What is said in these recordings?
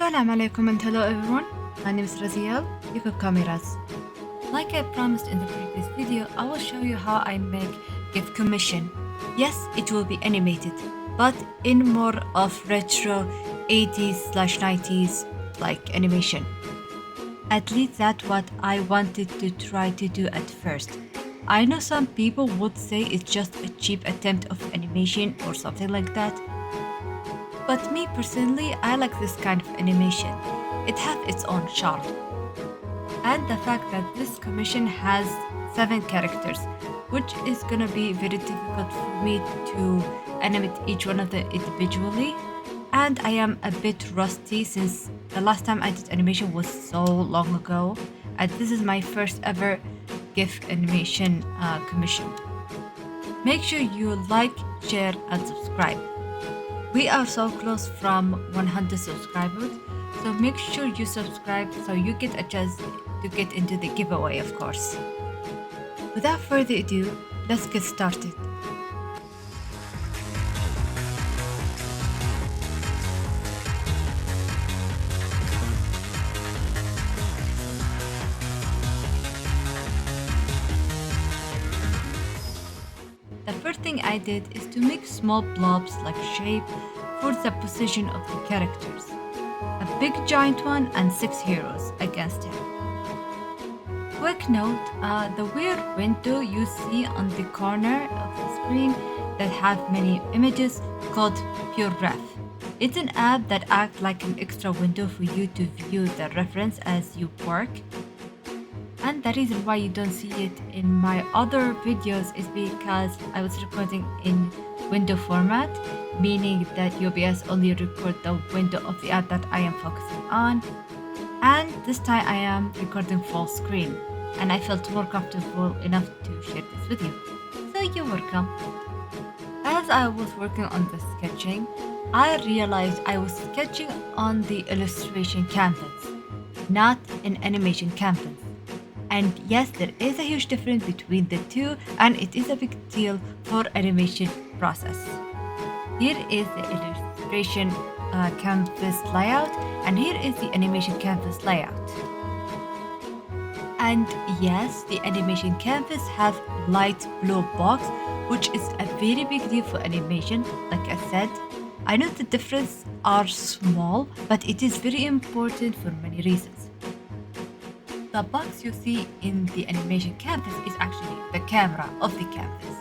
Assalamu alaikum and hello everyone. My name is Razial. You can call me Raz. Like I promised in the previous video, I will show you how I make GIF commission. Yes, it will be animated, but in more of retro 80s/90s like animation. At least that's what I wanted to try to do at first. I know some people would say it's just a cheap attempt of animation or something like that. But me personally, I like this kind of animation. It has its own charm. And the fact that this commission has 7 characters, which is gonna be very difficult for me to animate each one of them individually. And I am a bit rusty since the last time I did animation was so long ago. And this is my first ever GIF animation commission. Make sure you like, share, and subscribe. We are so close from 100 subscribers, so make sure you subscribe so you get a chance to get into the giveaway, of course. Without further ado, let's get started. The first thing I did is to make small blobs like shape for the position of the characters. A big giant one and 6 heroes against him. Quick note, the weird window you see on the corner of the screen that have many images called Pure Ref. It's an app that acts like an extra window for you to view the reference as you work. And the reason why you don't see it in my other videos is because I was recording in window format, meaning that OBS only record the window of the app that I am focusing on. And this time I am recording full screen, and I felt more comfortable enough to share this with you. So you're welcome. As I was working on the sketching, I realized I was sketching on the illustration canvas, not an animation canvas. And yes, there is a huge difference between the two, and it is a big deal for animation process. Here is the illustration canvas layout, and here is the animation canvas layout. And yes, the animation canvas has light blue box, which is a very big deal for animation. Like I said, I know the differences are small, but it is very important for many reasons. The box you see in the animation canvas is actually the camera of the canvas,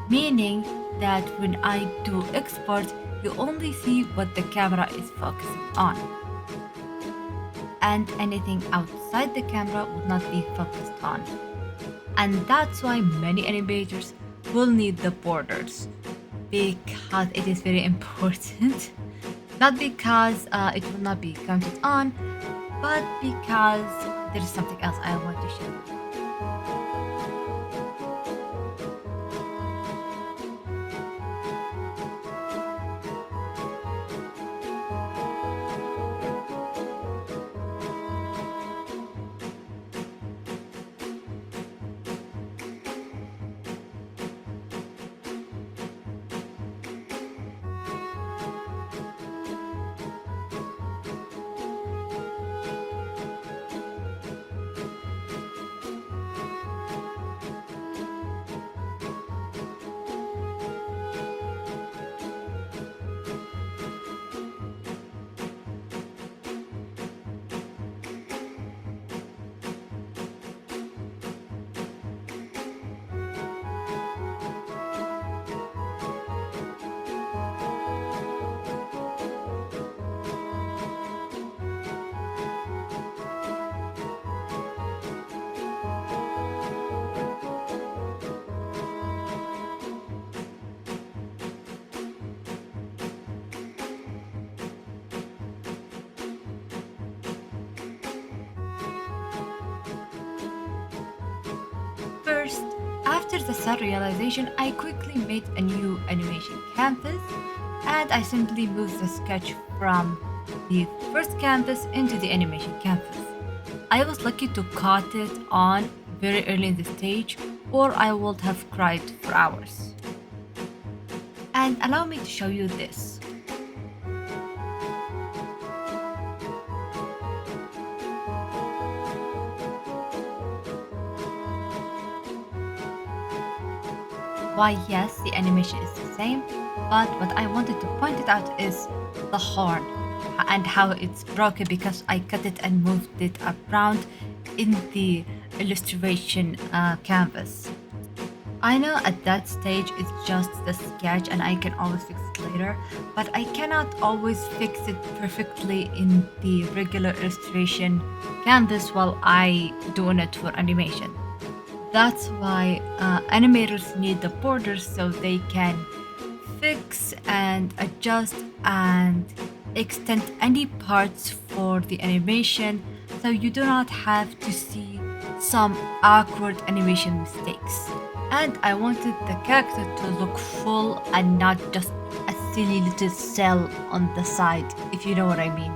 meaning that when I do export, you only see what the camera is focusing on, and anything outside the camera would not be focused on. And that's why many animators will need the borders, because it is very important. Not because it will not be counted on, but because there is something else I want to show you. First, after the set realization, I quickly made a new animation canvas, and I simply moved the sketch from the first canvas into the animation canvas. I was lucky to caught it on very early in the stage, or I would have cried for hours. And allow me to show you this. Why, yes, the animation is the same, but what I wanted to point it out is the horn and how it's broken because I cut it and moved it around in the illustration canvas. I know at that stage it's just the sketch and I can always fix it later, but I cannot always fix it perfectly in the regular illustration canvas while I doing it for animation. That's why animators need the borders so they can fix and adjust and extend any parts for the animation so you do not have to see some awkward animation mistakes. And I wanted the character to look full and not just a silly little cell on the side, if you know what I mean.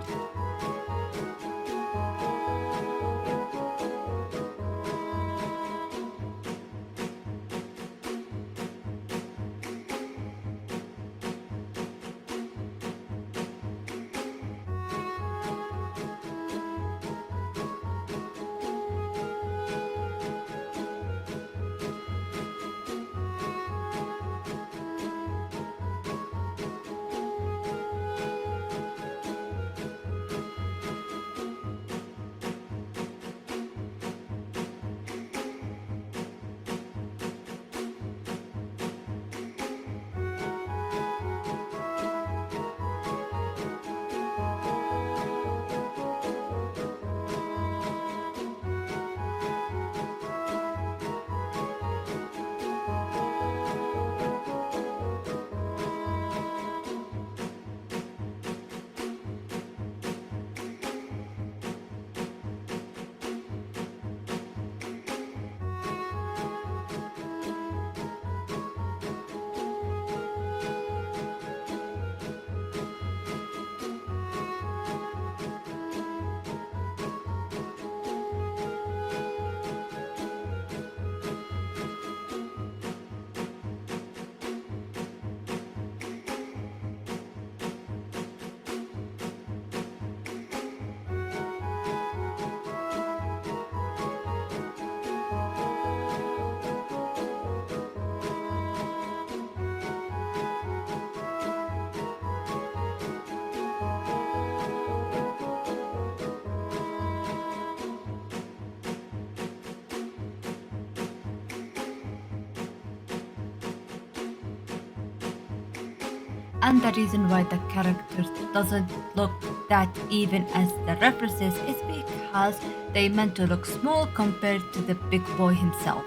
And the reason why the character doesn't look that even as the references is because they meant to look small compared to the big boy himself,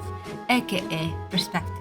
aka perspective.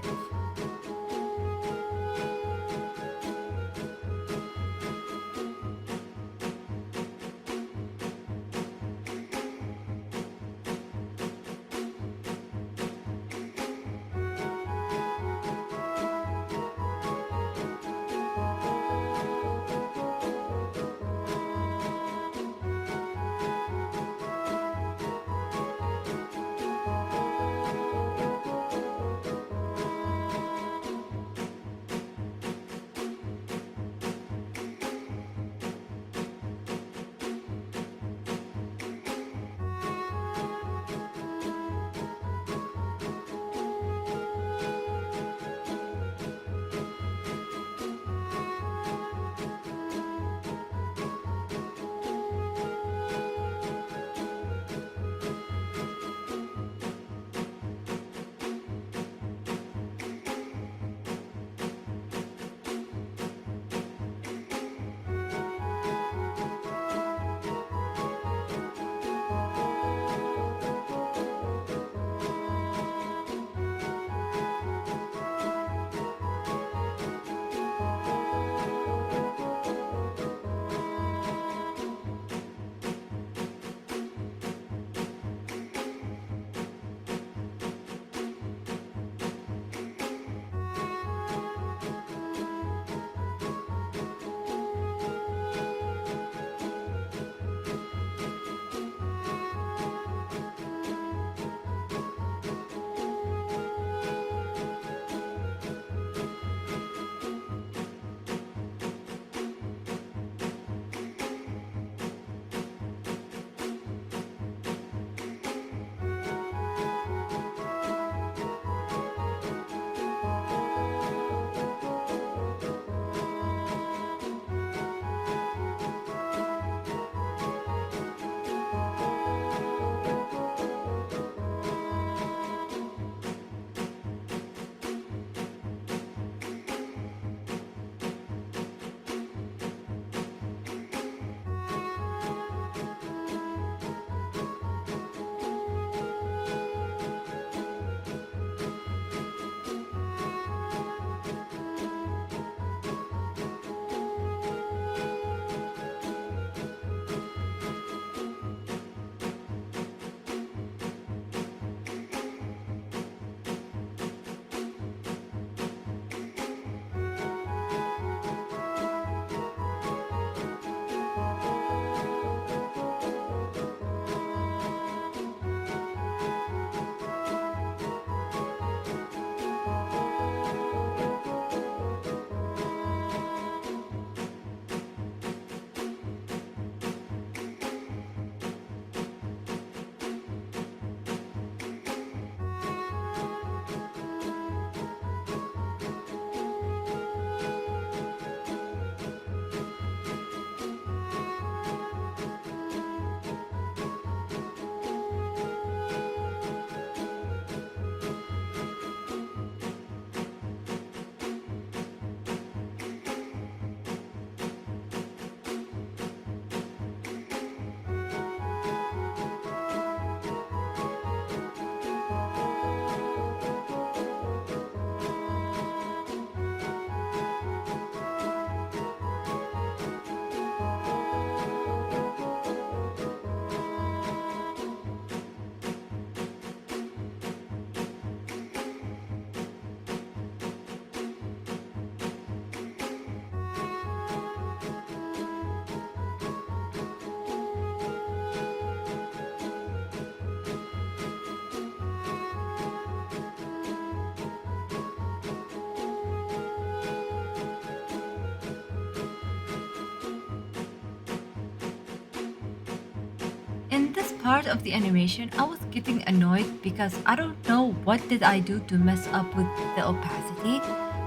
In this part of the animation, I was getting annoyed because I don't know what did I do to mess up with the opacity.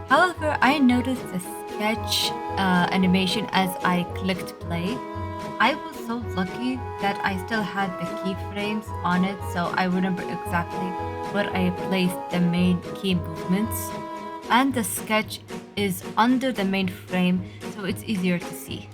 However, I noticed the sketch animation as I clicked play. I was so lucky that I still had the keyframes on it, so I remember exactly where I placed the main key movements. And the sketch is under the main frame, so it's easier to see.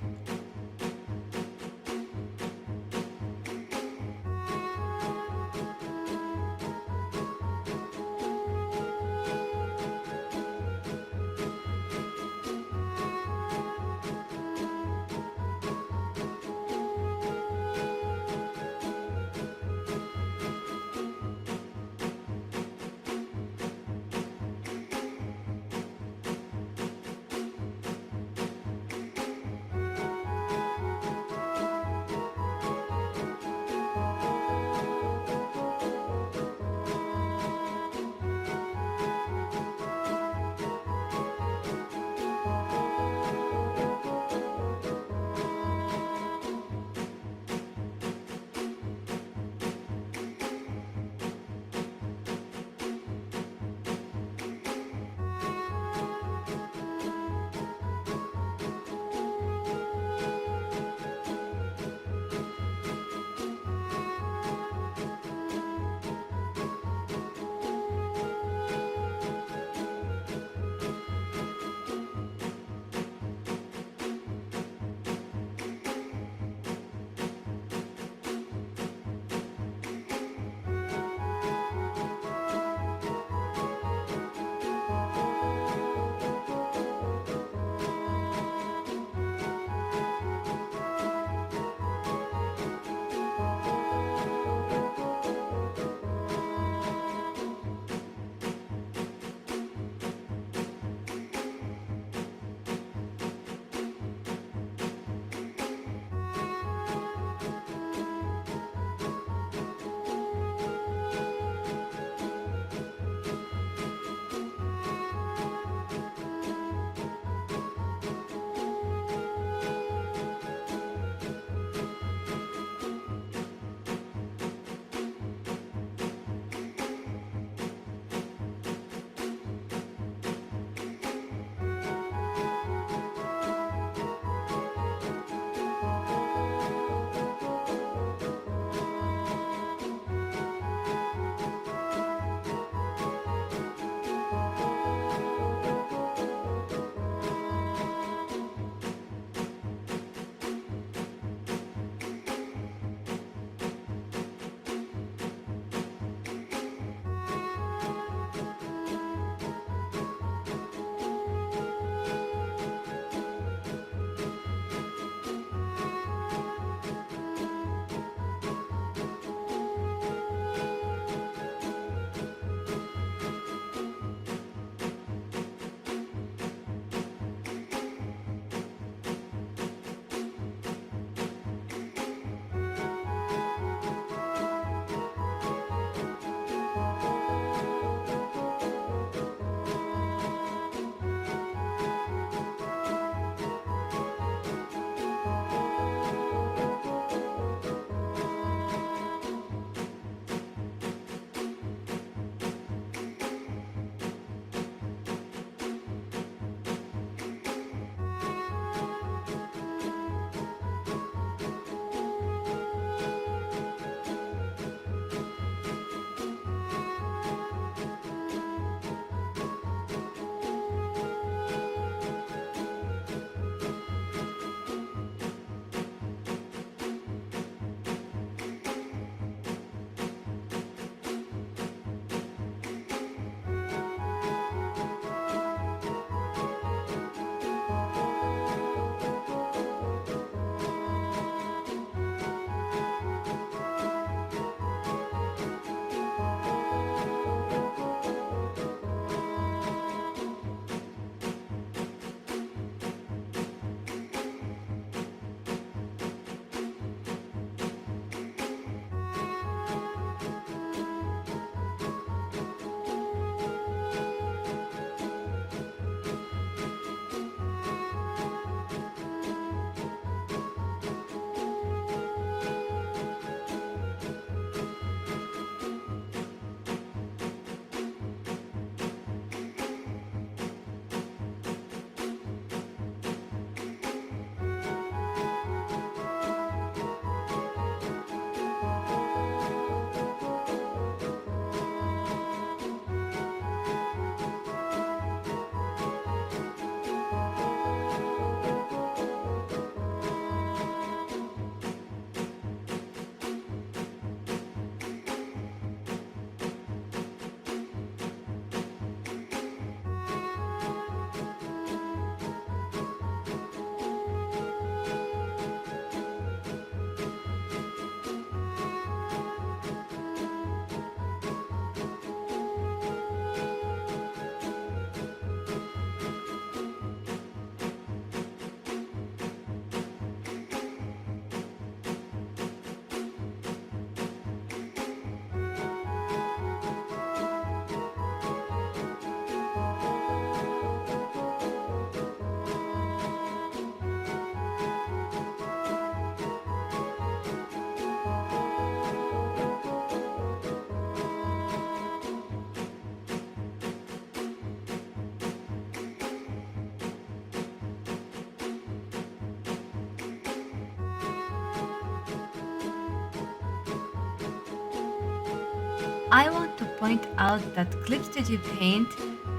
I want to point out that Clip Studio Paint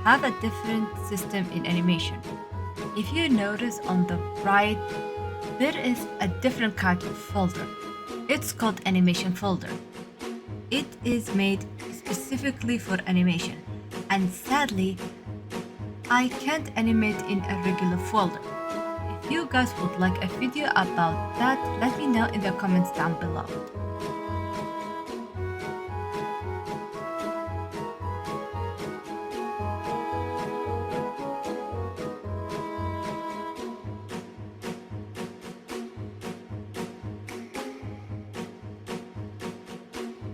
have a different system in animation. If you notice on the right, there is a different kind of folder. It's called Animation folder. It is made specifically for animation, and sadly, I can't animate in a regular folder. If you guys would like a video about that, let me know in the comments down below.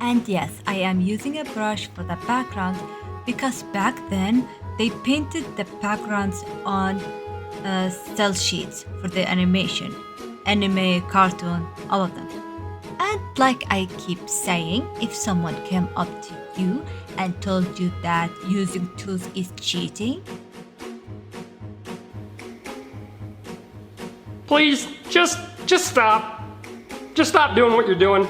And yes, I am using a brush for the background because back then they painted the backgrounds on cell sheets for the animation, anime, cartoon, all of them. And like I keep saying, if someone came up to you and told you that using tools is cheating, Please, just stop. Just stop doing what you're doing.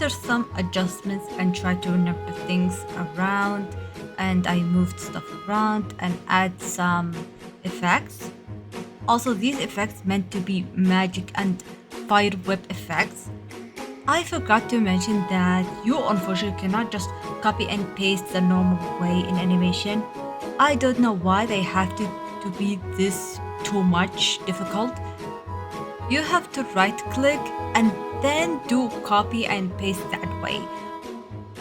after some adjustments and try to remember things around, and I moved stuff around and add some effects. Also, these effects meant to be magic and fire whip effects. I forgot to mention that you unfortunately cannot just copy and paste the normal way in animation. I don't know why they have to be this too much difficult. You have to right click and then do copy and paste that way,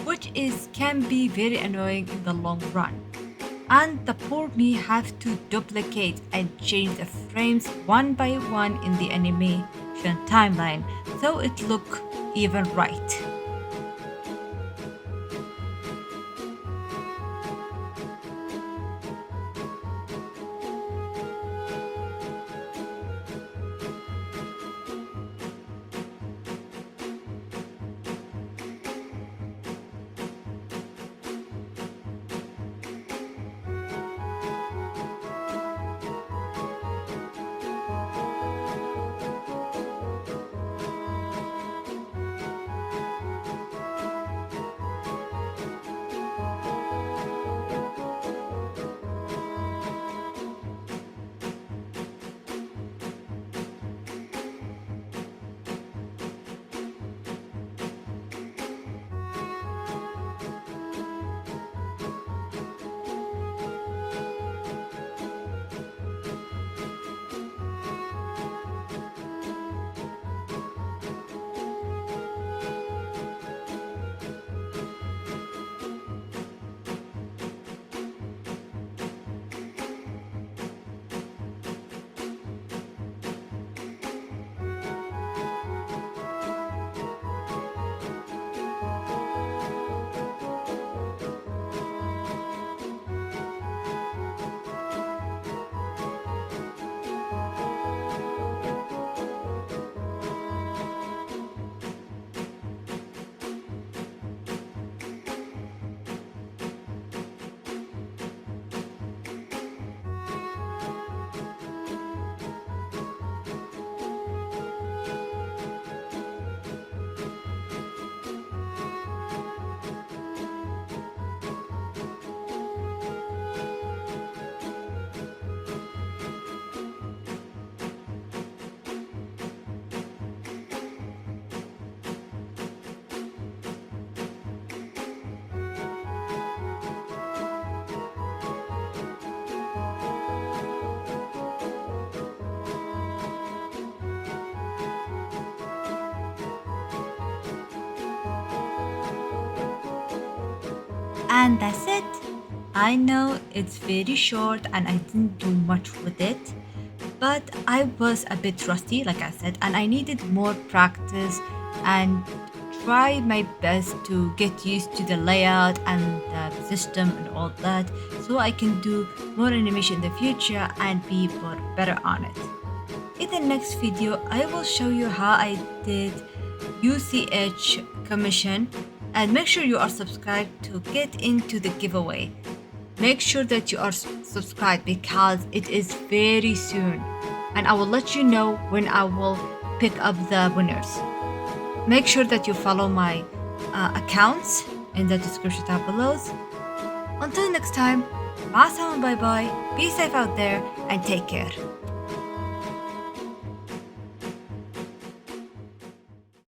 which is can be very annoying in the long run. And the poor me have to duplicate and change the frames one by one in the animation timeline so it look even right. And that's it. I know it's very short and I didn't do much with it, but I was a bit rusty, like I said, and I needed more practice and try my best to get used to the layout and the system and all that, so I can do more animation in the future and be more better on it. In the next video, I will show you how I did UCH commission, and make sure you are subscribed to get into the giveaway. Make sure that you are subscribed because it is very soon, and I will let you know when I will pick up the winners. Make sure that you follow my accounts in the description down below. Until next time, bye bye, be safe out there and take care.